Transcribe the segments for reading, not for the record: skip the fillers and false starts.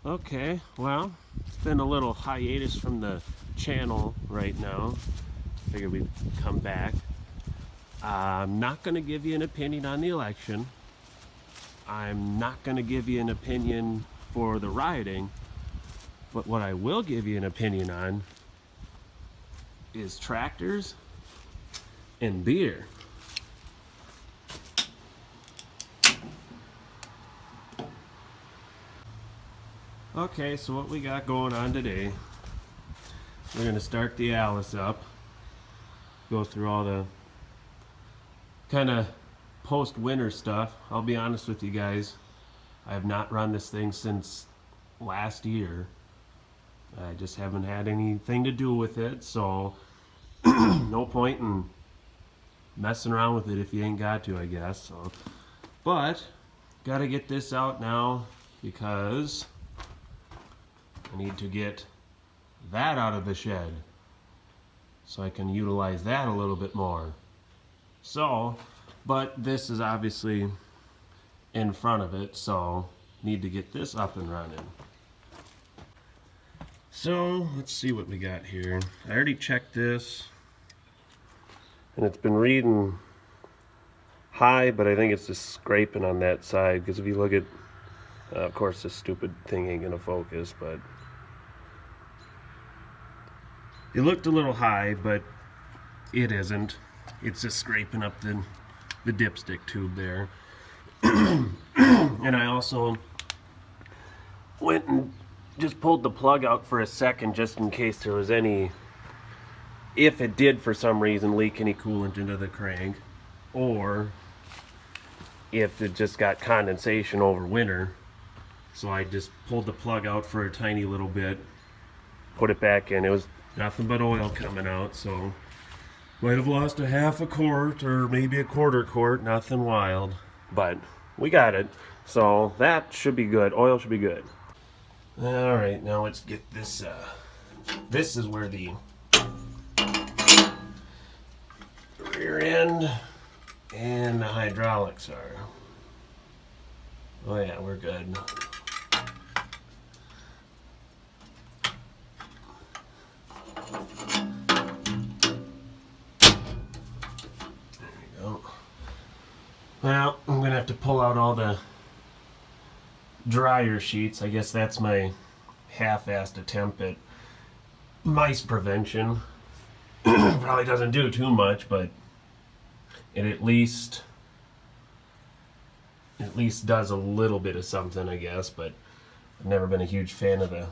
Okay, well, it's been a little hiatus from the channel right now. Figured we'd come back. I'm not going to give you an opinion on the election. I'm not going to give you an opinion for the rioting. But what I will give you an opinion on is tractors and beer. Okay, so what we got going on today, we're going to start the Allis up, go through all the kind of post-winter stuff. I'll be honest with you guys, I have not run this thing since last year. I just haven't had anything to do with it, so no point in messing around with it if you ain't got to, I guess. So, but gotta get this out now because I need to get that out of the shed so I can utilize that a little bit more. So, but this is obviously in front of it, so need to get this up and running. So let's see what we got here. I already checked this and it's been reading high, but I think it's just scraping on that side, because if you look at of course this stupid thing ain't gonna focus, but it looked a little high, but it isn't. It's just scraping up the dipstick tube there. And I also went and just pulled the plug out for a second just in case there was any, if it did for some reason leak any coolant into the crank, or if it just got condensation over winter. So I just pulled the plug out for a tiny little bit, put it back in. It was nothing but oil coming out, so might have lost a half a quart or maybe a quarter quart, nothing wild, but we got it. So that should be good. Oil should be good. All right, now let's get this. This is where the rear end and the hydraulics are. Oh yeah, we're good. Well, I'm going to have to pull out all the dryer sheets. I guess that's my half-assed attempt at mice prevention. Probably doesn't do too much, but it at least does a little bit of something, I guess. But I've never been a huge fan of the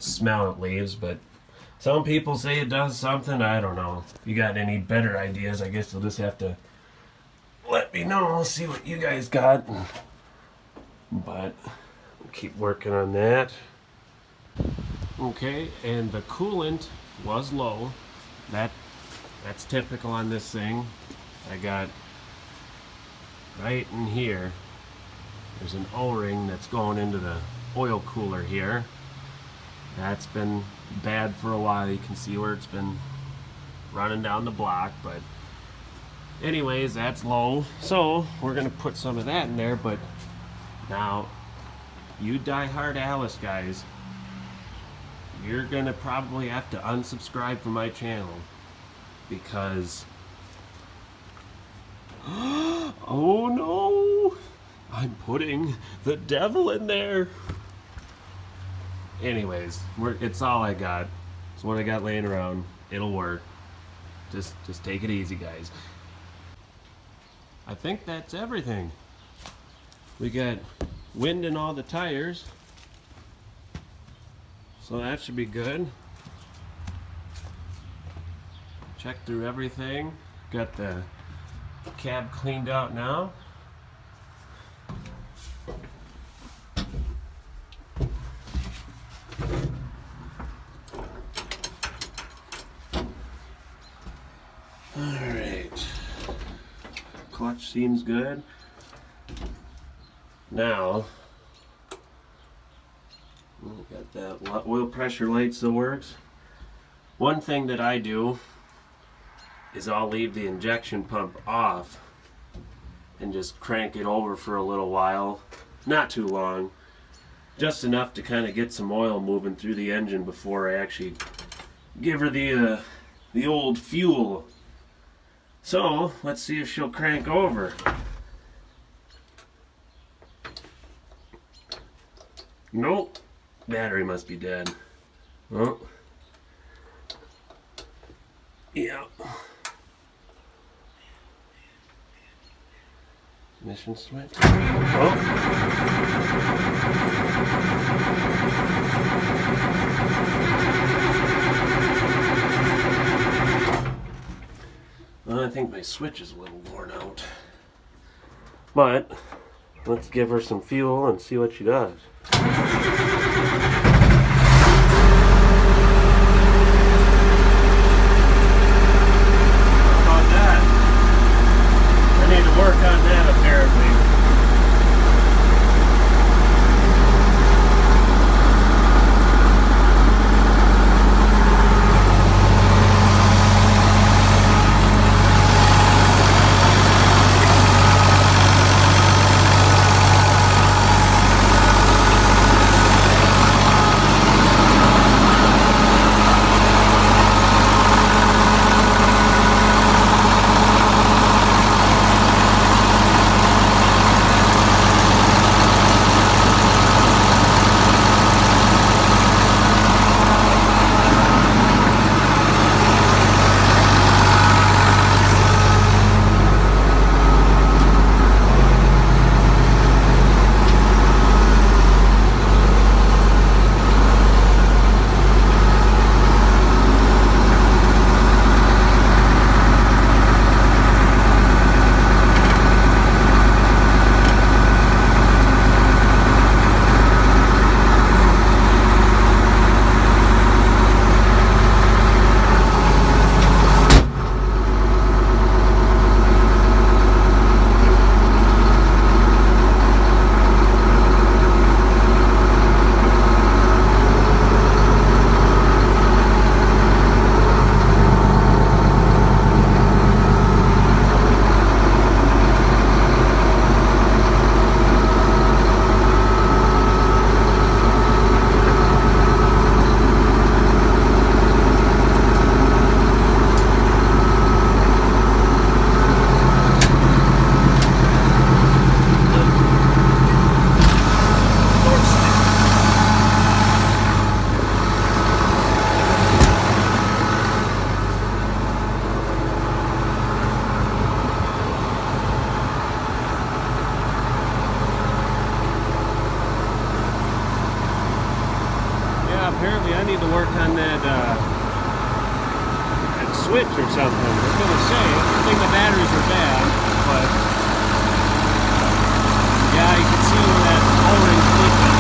smell it leaves, but some people say it does something. I don't know. If you got any better ideas, I guess you'll just have to let me know. I'll see what you guys got. But we'll keep working on that. Okay, and the coolant was low. That's typical on this thing. I got right in here, there's an O-ring that's going into the oil cooler here. That's been bad for a while. You can see where it's been running down the block, but anyways, that's low, so we're gonna put some of that in there. But now, you die-hard Allis guys, you're gonna probably have to unsubscribe from my channel, because oh no, I'm putting the devil in there. Anyways, it's all I got. It's what I got laying around. It'll work. Just take it easy, guys. I think that's everything. We got wind in all the tires, so that should be good. Check through everything. Got the cab cleaned out now. Alright. Clutch seems good. Now, got that oil pressure light still works. One thing that I do is I'll leave the injection pump off and just crank it over for a little while, not too long, just enough to kind of get some oil moving through the engine before I actually give her the old fuel. So let's see if she'll crank over. Nope, battery must be dead. Oh, yeah. Ignition switch. Oh. Well, I think my switch is a little worn out. But let's give her some fuel and see what she does. Work on that apparently. Apparently I need to work on that switch or something. I was going to say, I think the batteries are bad, but yeah, you can see where that O-ring's leaking.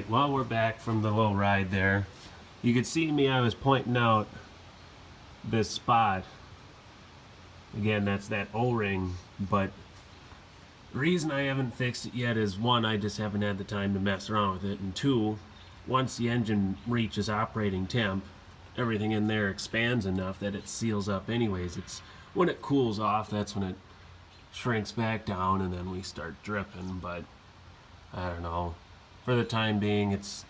Alright, well, we're back from the little ride there. You could see me, I was pointing out this spot. Again, that's that O-ring, but the reason I haven't fixed it yet is, one, I just haven't had the time to mess around with it, and two, once the engine reaches operating temp, everything in there expands enough that it seals up anyways. It's when it cools off, that's when it shrinks back down, and then we start dripping. But I don't know, for the time being, it's,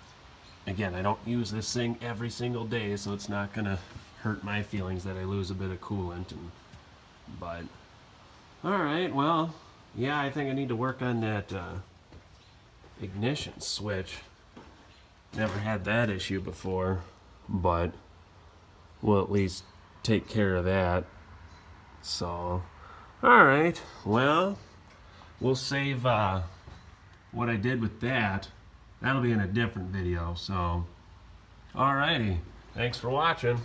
again, I don't use this thing every single day, so it's not gonna hurt my feelings that I lose a bit of coolant. But all right, well, yeah, I think I need to work on that ignition switch. Never had that issue before, but we'll at least take care of that. So, all right, well, we'll save what I did with that. That'll be in a different video. So, alrighty, thanks for watching.